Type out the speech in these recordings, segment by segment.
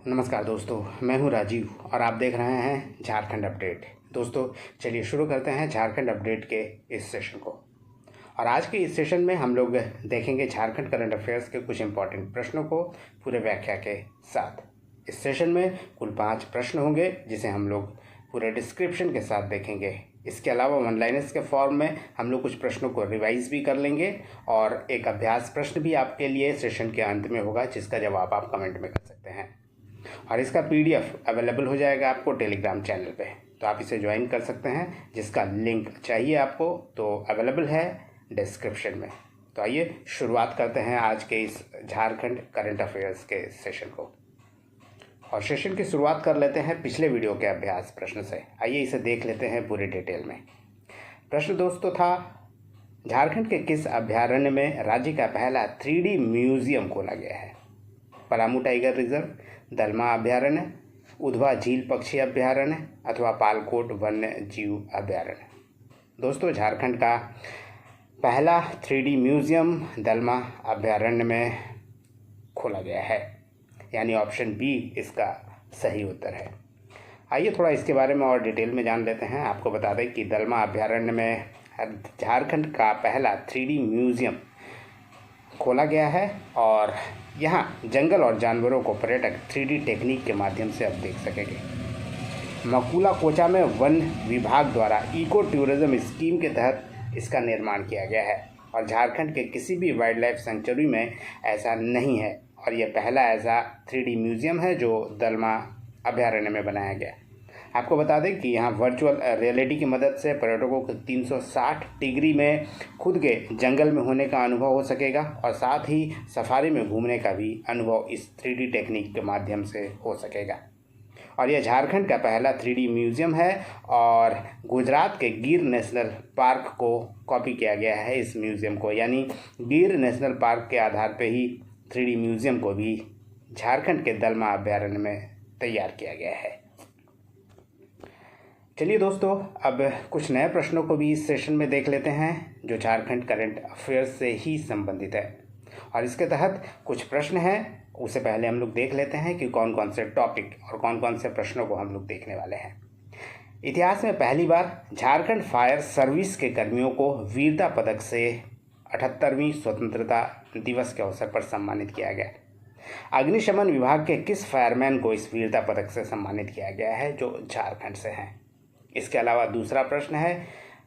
नमस्कार दोस्तों, मैं हूं राजीव और आप देख रहे हैं झारखंड अपडेट। दोस्तों चलिए शुरू करते हैं झारखंड अपडेट के इस सेशन को। और आज के इस सेशन में हम लोग देखेंगे झारखंड करंट अफेयर्स के कुछ इंपॉर्टेंट प्रश्नों को पूरे व्याख्या के साथ। इस सेशन में कुल 5 प्रश्न होंगे जिसे हम लोग पूरे डिस्क्रिप्शन के साथ देखेंगे। इसके अलावा वन लाइनर्स के फॉर्म में हम लोग कुछ प्रश्नों को रिवाइज भी कर लेंगे और एक अभ्यास प्रश्न भी आपके लिए सेशन के अंत में होगा जिसका जवाब आप कमेंट में कर सकते हैं। और इसका पीडीएफ अवेलेबल हो जाएगा आपको टेलीग्राम चैनल पे, तो आप इसे ज्वाइन कर सकते हैं। जिसका लिंक चाहिए आपको तो अवेलेबल है डिस्क्रिप्शन में। तो आइए शुरुआत करते हैं आज के इस झारखंड करंट अफेयर्स के सेशन को। और सेशन की शुरुआत कर लेते हैं पिछले वीडियो के अभ्यास प्रश्न से। आइए इसे देख लेते हैं पूरी डिटेल में। प्रश्न दोस्तों था, झारखंड के किस अभ्यारण्य में राज्य का पहला 3D म्यूजियम खोला गया है? पलामू टाइगर रिजर्व, दलमा अभ्यारण्य, उधवा झील पक्षी अभ्यारण्य अथवा पालकोट वन्य जीव अभ्यारण्य। दोस्तों झारखंड का पहला 3D म्यूजियम दलमा अभ्यारण्य में खोला गया है, यानी ऑप्शन बी इसका सही उत्तर है। आइए थोड़ा इसके बारे में और डिटेल में जान लेते हैं। आपको बता दें कि दलमा अभ्यारण्य में झारखंड का पहला 3D म्यूजियम खोला गया है और यहाँ जंगल और जानवरों को पर्यटक 3D टेक्निक के माध्यम से अब देख सकेंगे। मकुला कोचा में वन विभाग द्वारा इको टूरिज्म स्कीम के तहत इसका निर्माण किया गया है और झारखंड के किसी भी वाइल्ड लाइफ सेंचुरी में ऐसा नहीं है और यह पहला ऐसा 3D म्यूजियम है जो दलमा अभ्यारण्य में बनाया गया। आपको बता दें कि यहाँ वर्चुअल रियलिटी की मदद से पर्यटकों को 360 डिग्री में खुद के जंगल में होने का अनुभव हो सकेगा और साथ ही सफारी में घूमने का भी अनुभव इस 3D टेक्निक के माध्यम से हो सकेगा। और यह झारखंड का पहला 3D म्यूजियम है और गुजरात के गिर नेशनल पार्क को कॉपी किया गया है इस म्यूजियम को, यानी गिर नेशनल पार्क के आधार पर ही 3D म्यूजियम को भी झारखंड के दलमा अभ्यारण्य में तैयार किया गया है। चलिए दोस्तों अब कुछ नए प्रश्नों को भी इस सेशन में देख लेते हैं जो झारखंड करंट अफेयर्स से ही संबंधित है। और इसके तहत कुछ प्रश्न हैं, उससे पहले हम लोग देख लेते हैं कि कौन कौन से टॉपिक और कौन कौन से प्रश्नों को हम लोग देखने वाले हैं। इतिहास में पहली बार झारखंड फायर सर्विस के कर्मियों को वीरता पदक से 78वीं स्वतंत्रता दिवस के अवसर पर सम्मानित किया गया। अग्निशमन विभाग के किस फायरमैन को इस वीरता पदक से सम्मानित किया गया है जो झारखंड से हैं? इसके अलावा दूसरा प्रश्न है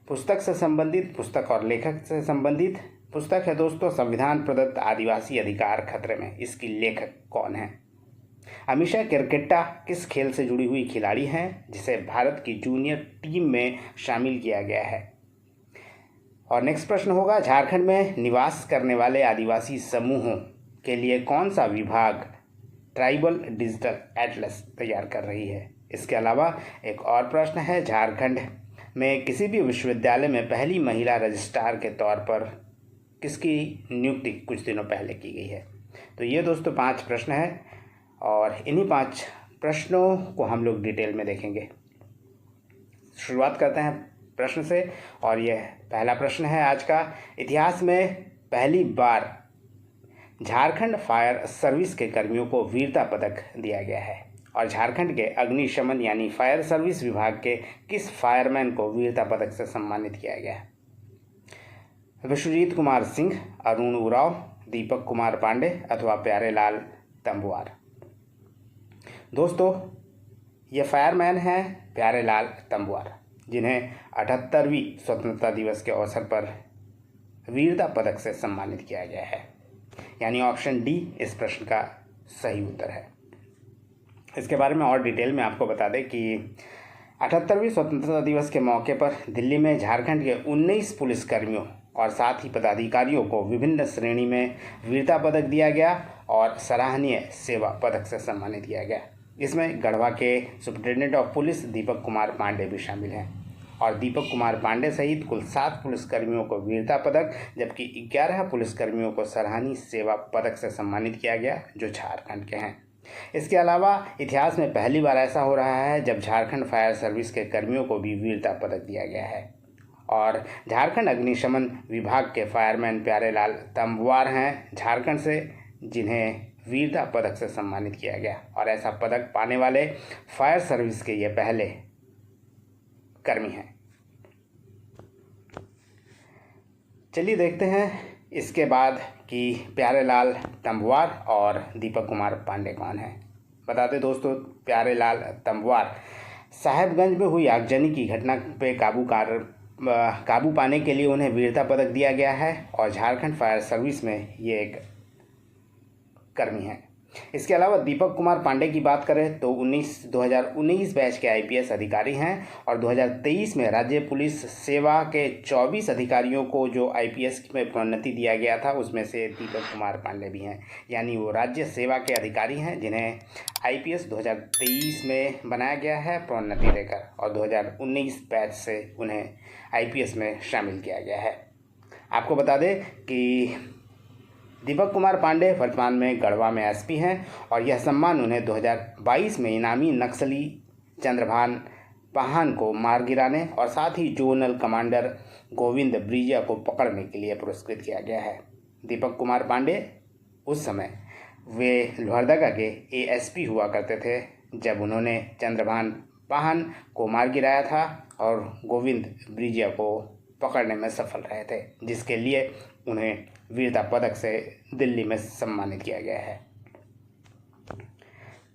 पुस्तक से संबंधित, पुस्तक और लेखक से संबंधित। पुस्तक है दोस्तों संविधान प्रदत्त आदिवासी अधिकार खतरे में, इसकी लेखक कौन है? अमीषा केरकेट्टा किस खेल से जुड़ी हुई खिलाड़ी हैं जिसे भारत की जूनियर टीम में शामिल किया गया है? और नेक्स्ट प्रश्न होगा, झारखंड में निवास करने वाले आदिवासी समूहों के लिए कौन सा विभाग ट्राइबल डिजिटल एटलस तैयार कर रही है? इसके अलावा एक और प्रश्न है, झारखंड में किसी भी विश्वविद्यालय में पहली महिला रजिस्ट्रार के तौर पर किसकी नियुक्ति कुछ दिनों पहले की गई है? तो ये दोस्तों 5 प्रश्न हैं और इन्हीं 5 प्रश्नों को हम लोग डिटेल में देखेंगे। शुरुआत करते हैं प्रश्न से और यह पहला प्रश्न है आज का, इतिहास में पहली बार झारखंड फायर सर्विस के कर्मियों को वीरता पदक दिया गया है और झारखंड के अग्निशमन यानी फायर सर्विस विभाग के किस फायरमैन को वीरता पदक से सम्मानित किया गया है? विश्वजीत कुमार सिंह, अरुण उराव, दीपक कुमार पांडे अथवा प्यारेलाल तंबुआर। दोस्तों ये फायरमैन हैं प्यारेलाल तंबुआर जिन्हें 78वीं स्वतंत्रता दिवस के अवसर पर वीरता पदक से सम्मानित किया गया है, यानी ऑप्शन डी इस प्रश्न का सही उत्तर है। इसके बारे में और डिटेल में आपको बता दें कि 78वीं स्वतंत्रता दिवस के मौके पर दिल्ली में झारखंड के 19 पुलिसकर्मियों और साथ ही पदाधिकारियों को विभिन्न श्रेणी में वीरता पदक दिया गया और सराहनीय सेवा पदक से सम्मानित किया गया। इसमें गढ़वा के superintendent of police Deepak Kumar Pandey भी शामिल हैं और दीपक कुमार पांडे सहित कुल 7 पुलिसकर्मियों को वीरता पदक जबकि 11 पुलिसकर्मियों को सराहनीय सेवा पदक से सम्मानित किया गया जो झारखंड के हैं। इसके अलावा इतिहास में पहली बार ऐसा हो रहा है जब झारखंड फायर सर्विस के कर्मियों को भी वीरता पदक दिया गया है और झारखंड अग्निशमन विभाग के फायरमैन प्यारेलाल तंबुआर हैं झारखंड से, जिन्हें वीरता पदक से सम्मानित किया गया और ऐसा पदक पाने वाले फायर सर्विस के ये पहले कर्मी हैं। चलिए देखते हैं इसके बाद कि प्यारेलाल तंबवार और दीपक कुमार पांडे कौन हैं। बताते दोस्तों, प्यारेलाल तंबवार साहेबगंज में हुई आगजनी की घटना पे काबू पाने के लिए उन्हें वीरता पदक दिया गया है और झारखंड फायर सर्विस में ये एक कर्मी हैं। इसके अलावा दीपक कुमार पांडे की बात करें तो 2019 बैच के आईपीएस अधिकारी हैं और 2023 में राज्य पुलिस सेवा के 24 अधिकारियों को जो आईपीएस में प्रोन्नति दिया गया था उसमें से दीपक कुमार पांडे भी हैं। यानी वो राज्य सेवा के अधिकारी हैं जिन्हें आईपीएस 2023 में बनाया गया है प्रोन्नति देकर और 2019 बैच से उन्हें आईपीएस में शामिल किया गया है। आपको बता दें कि दीपक कुमार पांडे वर्तमान में गढ़वा में एसपी हैं और यह सम्मान उन्हें 2022 में इनामी नक्सली चंद्रभान पाहन को मार गिराने और साथ ही जोनल कमांडर गोविंद ब्रिजिया को पकड़ने के लिए पुरस्कृत किया गया है। दीपक कुमार पांडे उस समय वे लोहरदगा के एएसपी हुआ करते थे जब उन्होंने चंद्रभान पाहन को मार गिराया था और गोविंद ब्रिजिया को पकड़ने में सफल रहे थे, जिसके लिए उन्हें वीरता पदक से दिल्ली में सम्मानित किया गया है।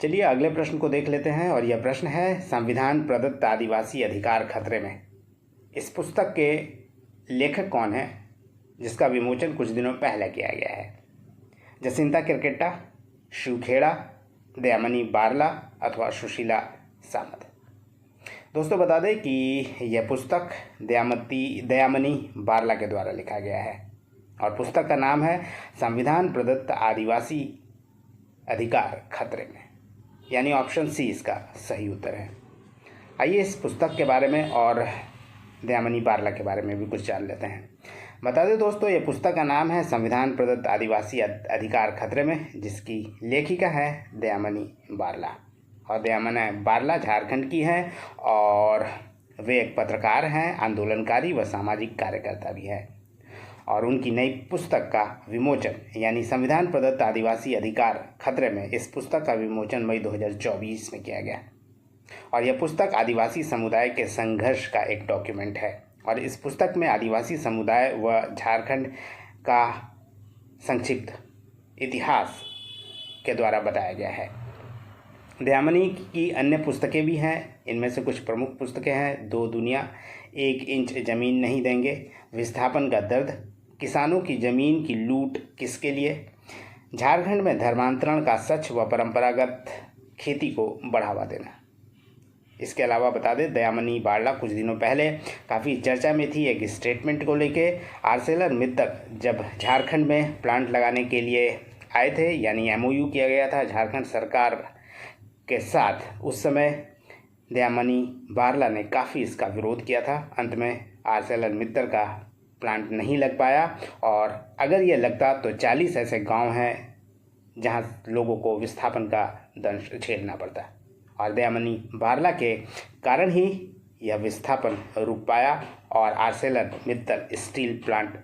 चलिए अगले प्रश्न को देख लेते हैं और यह प्रश्न है, संविधान प्रदत्त आदिवासी अधिकार खतरे में। इस पुस्तक के लेखक कौन है जिसका विमोचन कुछ दिनों पहले किया गया है? जसिंता किरकेट्टा, शिव खेड़ा, दयामनी बारला अथवा सुशीला सामंत। दोस्तों बता दें कि यह पुस्तक दयामनी बारला के द्वारा लिखा गया है और पुस्तक का नाम है संविधान प्रदत्त आदिवासी अधिकार खतरे में, यानी ऑप्शन सी इसका सही उत्तर है। आइए इस पुस्तक के बारे में और दयामनी बारला के बारे में भी कुछ जान लेते हैं। बता दें दोस्तों, ये पुस्तक का नाम है संविधान प्रदत्त आदिवासी अधिकार खतरे में, जिसकी लेखिका है दयामनी बारला और दयामनी बारला झारखंड की हैं और वे एक पत्रकार हैं, आंदोलनकारी व सामाजिक कार्यकर्ता भी हैं और उनकी नई पुस्तक का विमोचन यानी संविधान प्रदत्त आदिवासी अधिकार खतरे में, इस पुस्तक का विमोचन मई 2024 में किया गया और यह पुस्तक आदिवासी समुदाय के संघर्ष का एक डॉक्यूमेंट है और इस पुस्तक में आदिवासी समुदाय व झारखंड का संक्षिप्त इतिहास के द्वारा बताया गया है। दयामनी की अन्य पुस्तकें भी हैं, इनमें से कुछ प्रमुख पुस्तकें हैं, 2 दुनिया, 1 इंच ज़मीन नहीं देंगे, विस्थापन का दर्द, किसानों की ज़मीन की लूट किसके लिए, झारखंड में धर्मांतरण का सच व परंपरागत खेती को बढ़ावा देना। इसके अलावा बता दें, दयामनी बारला कुछ दिनों पहले काफ़ी चर्चा में थी एक स्टेटमेंट को लेके। आर्सेलर मित्तल जब झारखंड में प्लांट लगाने के लिए आए थे, यानी एमओयू किया गया था झारखंड सरकार के साथ, उस समय दयामनी बारला ने काफ़ी इसका विरोध किया था। अंत में आर्सेलर मित्तल का प्लांट नहीं लग पाया और अगर ये लगता तो 40 ऐसे गांव हैं जहां लोगों को विस्थापन का दंश झेलना पड़ता और दयामनी बारला के कारण ही यह विस्थापन रुक पाया और आर्सेलर मित्तल स्टील प्लांट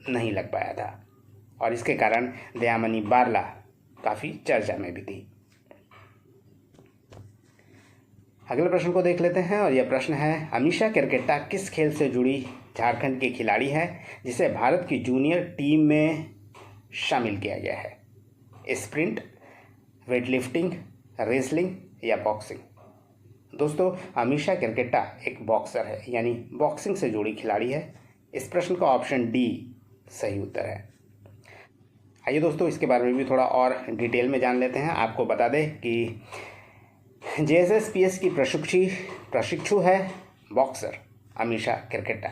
नहीं लग पाया था और इसके कारण दयामनी बारला काफ़ी चर्चा में भी थी। अगले प्रश्न को देख लेते हैं और यह प्रश्न है, अमीषा किरकेट्टा किस खेल से जुड़ी झारखंड की खिलाड़ी है जिसे भारत की जूनियर टीम में शामिल किया गया है? स्प्रिंट, वेटलिफ्टिंग, रेसलिंग या बॉक्सिंग? दोस्तों अमीषा किरकेट्टा एक बॉक्सर है, यानी बॉक्सिंग से जुड़ी खिलाड़ी है। इस प्रश्न का ऑप्शन डी सही उत्तर है। आइए दोस्तों इसके बारे में भी थोड़ा और डिटेल में जान लेते हैं। आपको बता दें कि जेएसएसपीएस की प्रशिक्षु है बॉक्सर अमीषा किरकेट्टा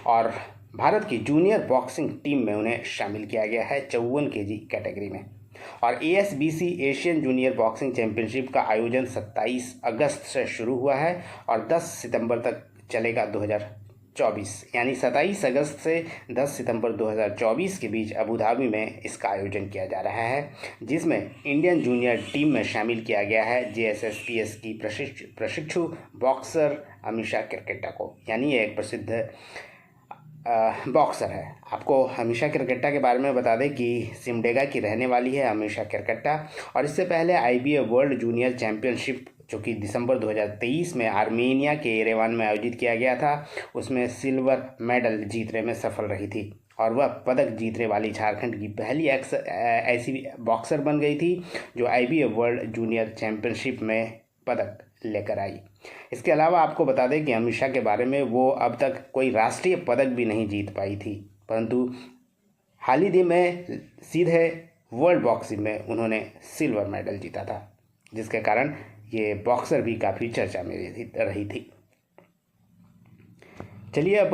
और भारत की जूनियर बॉक्सिंग टीम में उन्हें शामिल किया गया है 54 केजी कैटेगरी में और एएसबीसी एशियन जूनियर बॉक्सिंग चैंपियनशिप का आयोजन 27 अगस्त से शुरू हुआ है और 10 सितंबर तक चलेगा 2024, यानी 27 अगस्त से 10 सितंबर 2024 के बीच अबुधाबी में इसका आयोजन किया जा रहा है, जिसमें इंडियन जूनियर टीम में शामिल किया गया है जेएसएसपीएस की प्रशिक्षु बॉक्सर अमीषा किरकेट्टा को। यानी ये एक प्रसिद्ध बॉक्सर है। आपको अमीषा केरकेट्टा के बारे में बता दें कि सिमडेगा की रहने वाली है अमीषा केरकेट्टा, और इससे पहले IBF वर्ल्ड जूनियर चैम्पियनशिप जो कि दिसंबर 2023 में आर्मेनिया के येरेवान में आयोजित किया गया था, उसमें सिल्वर मेडल जीतने में सफल रही थी, और वह पदक जीतने वाली झारखंड की पहली ऐसी बॉक्सर बन गई थी जो IBF वर्ल्ड जूनियर चैम्पियनशिप में पदक लेकर आई। इसके अलावा आपको बता दें कि अमीषा के बारे में वो अब तक कोई राष्ट्रीय पदक भी नहीं जीत पाई थी, परंतु हाल ही दिन में सीधे वर्ल्ड बॉक्सिंग में उन्होंने सिल्वर मेडल जीता था, जिसके कारण ये बॉक्सर भी काफ़ी चर्चा में रही थी। चलिए अब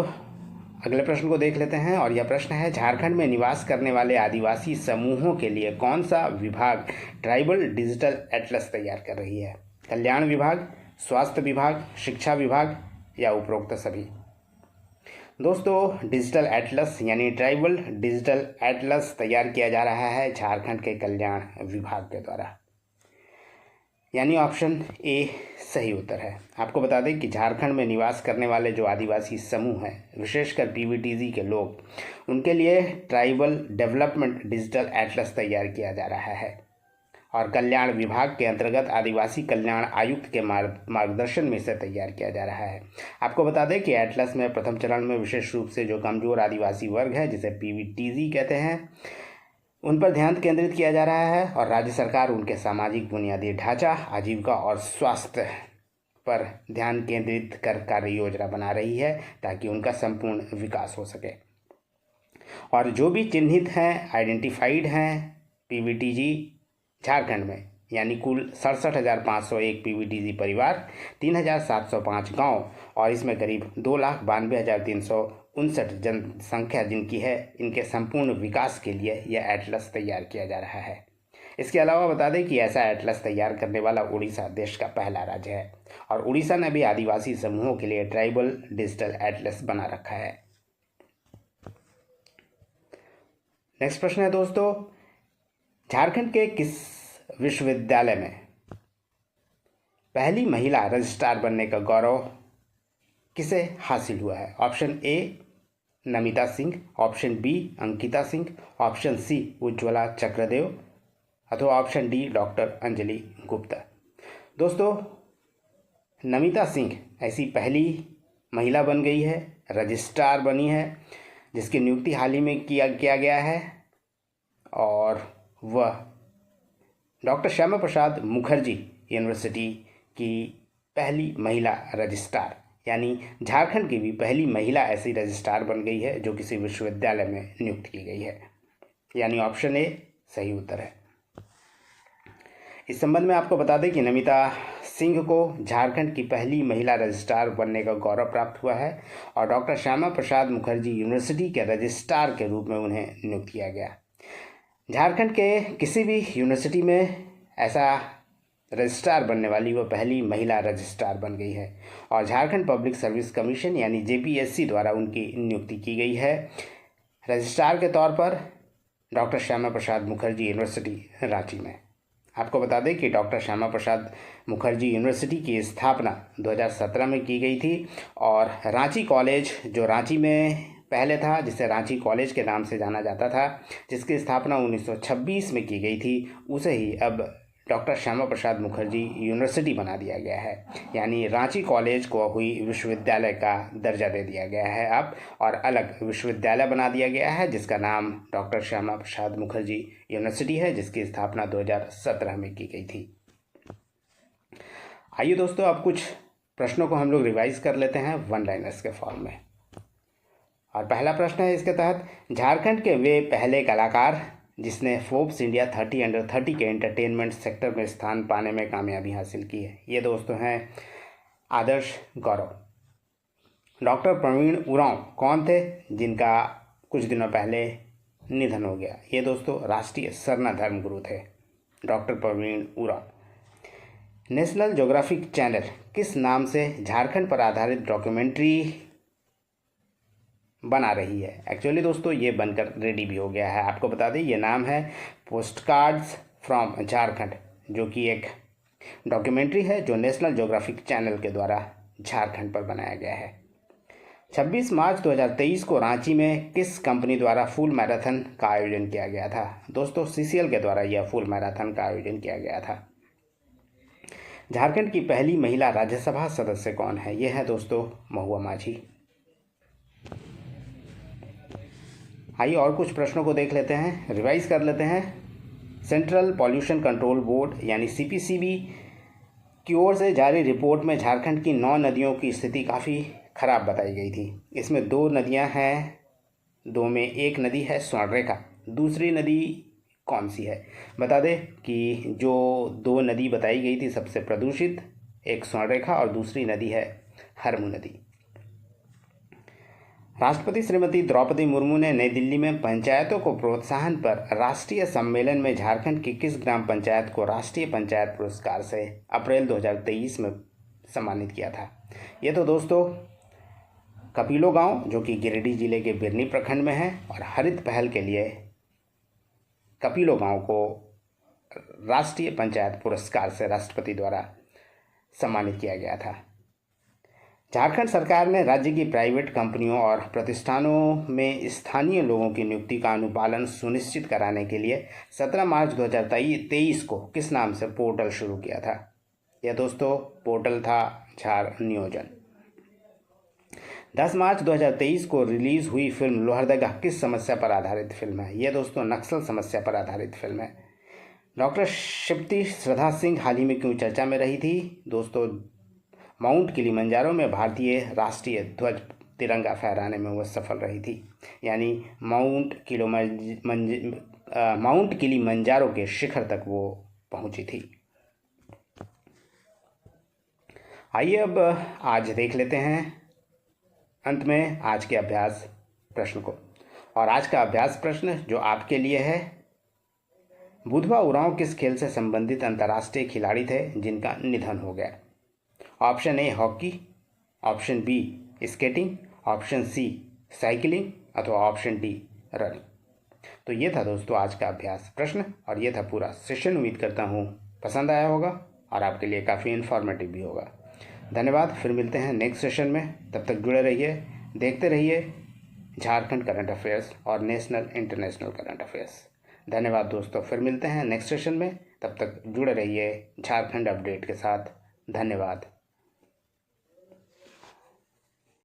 अगले प्रश्न को देख लेते हैं, और यह प्रश्न है, झारखंड में निवास करने वाले आदिवासी समूहों के लिए कौन सा विभाग ट्राइबल डिजिटल एटलस तैयार कर रही है? कल्याण विभाग, स्वास्थ्य विभाग, शिक्षा विभाग या उपरोक्त सभी? दोस्तों, डिजिटल एटलस यानी ट्राइबल डिजिटल एटलस तैयार किया जा रहा है झारखंड के कल्याण विभाग के द्वारा, यानी ऑप्शन ए सही उत्तर है। आपको बता दें कि झारखंड में निवास करने वाले जो आदिवासी समूह हैं, विशेषकर PVTG के लोग, उनके लिए ट्राइबल डेवलपमेंट डिजिटल एटलस तैयार किया जा रहा है, और कल्याण विभाग के अंतर्गत आदिवासी कल्याण आयुक्त के मार्गदर्शन में इसे तैयार किया जा रहा है। आपको बता दें कि एटलस में प्रथम चरण में विशेष रूप से जो कमजोर आदिवासी वर्ग है, जिसे PVTG कहते हैं, उन पर ध्यान केंद्रित किया जा रहा है, और राज्य सरकार उनके सामाजिक बुनियादी ढांचा, आजीविका और स्वास्थ्य पर ध्यान केंद्रित कर कार्य योजना बना रही है ताकि उनका संपूर्ण विकास हो सके। और जो भी चिन्हित हैं, आइडेंटिफाइड हैं PVTG झारखंड में, यानी कुल 67,501 PVTG परिवार, 3,705 गांव, और इसमें करीब 2,92,359 जनसंख्या जिनकी है, इनके संपूर्ण विकास के लिए यह एटलस तैयार किया जा रहा है। इसके अलावा बता दें कि ऐसा एटलस तैयार करने वाला उड़ीसा देश का पहला राज्य है, और उड़ीसा ने भी आदिवासी समूहों के लिए ट्राइबल डिजिटल एटलस बना रखा है। नेक्स्ट प्रश्न है दोस्तों, झारखंड के किस विश्वविद्यालय में पहली महिला रजिस्ट्रार बनने का गौरव किसे हासिल हुआ है? Option A Namita Singh, option B Ankita Singh, option C Ujjwala Chakradev, अथवा option D doctor Anjali Gupta. दोस्तों, नमिता सिंह ऐसी पहली महिला बन गई है, रजिस्ट्रार बनी है, जिसकी नियुक्ति हाल ही में किया गया है, और वह डॉक्टर श्यामा प्रसाद मुखर्जी यूनिवर्सिटी की पहली महिला रजिस्ट्रार, यानी झारखंड की भी पहली महिला ऐसी रजिस्ट्रार बन गई है जो किसी विश्वविद्यालय में नियुक्त की गई है, यानी ऑप्शन ए सही उत्तर है। इस संबंध में आपको बता दें कि नमिता सिंह को झारखंड की पहली महिला रजिस्ट्रार बनने का गौरव प्राप्त हुआ है, और डॉक्टर श्यामा प्रसाद मुखर्जी यूनिवर्सिटी के रजिस्ट्रार के रूप में उन्हें नियुक्त किया गया। झारखंड के किसी भी यूनिवर्सिटी में ऐसा रजिस्ट्रार बनने वाली वो पहली महिला रजिस्ट्रार बन गई है, और झारखंड पब्लिक सर्विस कमीशन यानी JPSC द्वारा उनकी नियुक्ति की गई है रजिस्ट्रार के तौर पर डॉक्टर श्यामा प्रसाद मुखर्जी यूनिवर्सिटी रांची में। आपको बता दें कि डॉक्टर श्यामा प्रसाद मुखर्जी यूनिवर्सिटी की स्थापना 2017 में की गई थी, और रांची कॉलेज जो रांची में पहले था, जिसे रांची कॉलेज के नाम से जाना जाता था, जिसकी स्थापना 1926 में की गई थी, उसे ही अब डॉक्टर श्यामा प्रसाद मुखर्जी यूनिवर्सिटी बना दिया गया है, यानी रांची कॉलेज को हुई विश्वविद्यालय का दर्जा दे दिया गया है अब, और अलग विश्वविद्यालय बना दिया गया है जिसका नाम डॉक्टर श्यामा प्रसाद मुखर्जी यूनिवर्सिटी है, जिसकी स्थापना 2017 में की गई थी। आइए दोस्तों, अब कुछ प्रश्नों को हम लोग रिवाइज कर लेते हैं वन लाइनर्स के फॉर्म में। और पहला प्रश्न है इसके तहत, झारखंड के वे पहले कलाकार जिसने फोर्ब्स इंडिया 30 अंडर 30 के एंटरटेनमेंट सेक्टर में स्थान पाने में कामयाबी हासिल की है। ये दोस्तों हैं आदर्श गौरव। डॉक्टर प्रवीण उरांव कौन थे जिनका कुछ दिनों पहले निधन हो गया? ये दोस्तों राष्ट्रीय सरना धर्मगुरु थे, doctor Praveen Oraon. National Geographic channel किस नाम से झारखंड पर आधारित डॉक्यूमेंट्री बना रही है? एक्चुअली दोस्तों ये बनकर रेडी भी हो गया है। आपको बता दें ये नाम है पोस्टकार्ड्स फ्रॉम झारखंड, जो कि एक डॉक्यूमेंट्री है जो नेशनल ज्योग्राफिक चैनल के द्वारा झारखंड पर बनाया गया है। 26 मार्च 2023 को रांची में किस कंपनी द्वारा फुल मैराथन का आयोजन किया गया था? दोस्तों CCL के द्वारा यह फुल मैराथन का आयोजन किया गया था। झारखंड की पहली महिला राज्यसभा सदस्य कौन है? यह है दोस्तों महुआ माझी। आइए और कुछ प्रश्नों को देख लेते हैं, रिवाइज कर लेते हैं। सेंट्रल पॉल्यूशन कंट्रोल बोर्ड यानी CPCB की ओर से जारी रिपोर्ट में झारखंड की 9 नदियों की स्थिति काफ़ी खराब बताई गई थी। इसमें 2 नदियां हैं, 2 में एक नदी है स्वर्णरेखा। दूसरी नदी कौन सी है? बता दें कि जो 2 नदी बताई गई थी सबसे प्रदूषित, एक स्वर्णरेखा और दूसरी नदी है हरमू नदी। राष्ट्रपति श्रीमती द्रौपदी मुर्मू ने नई दिल्ली में पंचायतों को प्रोत्साहन पर राष्ट्रीय सम्मेलन में झारखंड की किस ग्राम पंचायत को राष्ट्रीय पंचायत पुरस्कार से अप्रैल 2023 में सम्मानित किया था? ये तो दोस्तों कपिलो गांव जो कि गिरिडीह जिले के बिरनी प्रखंड में है, और हरित पहल के लिए कपिलो गांव को राष्ट्रीय पंचायत पुरस्कार से राष्ट्रपति द्वारा सम्मानित किया गया था। झारखंड सरकार ने राज्य की प्राइवेट कंपनियों और प्रतिष्ठानों में स्थानीय लोगों की नियुक्ति का अनुपालन सुनिश्चित कराने के लिए 17 मार्च 2023 को किस नाम से पोर्टल शुरू किया था? यह दोस्तों पोर्टल था झार नियोजन। 10 मार्च 2023 को रिलीज हुई फिल्म लोहरदगा किस समस्या पर आधारित फिल्म है? यह दोस्तों नक्सल समस्या पर आधारित फिल्म है। डॉक्टर शिप्टी श्रद्धा सिंह हाल ही में क्यों चर्चा में रही थी? दोस्तों माउंट किलिमंजारो में भारतीय राष्ट्रीय ध्वज तिरंगा फहराने में वह सफल रही थी, यानी माउंट किलिमंजारो के शिखर तक वो पहुंची थी। आइए अब आज देख लेते हैं अंत में आज के अभ्यास प्रश्न को। और आज का अभ्यास प्रश्न जो आपके लिए है, बुधवा उरांव किस खेल से संबंधित अंतर्राष्ट्रीय खिलाड़ी थे जिनका निधन हो गया? Option A hockey, option B skating, option C cycling अथवा ऑप्शन डी रनिंग। तो ये था दोस्तों आज का अभ्यास प्रश्न और ये था पूरा सेशन। उम्मीद करता हूँ पसंद आया होगा और आपके लिए काफ़ी इन्फॉर्मेटिव भी होगा। धन्यवाद। फिर मिलते हैं नेक्स्ट सेशन में। तब तक जुड़े रहिए, देखते रहिए झारखंड करंट अफेयर्स और नेशनल इंटरनेशनल करंट अफेयर्स। धन्यवाद दोस्तों। फिर मिलते हैं नेक्स्ट सेशन में। तब तक जुड़े रहिए झारखंड अपडेट के साथ। धन्यवाद।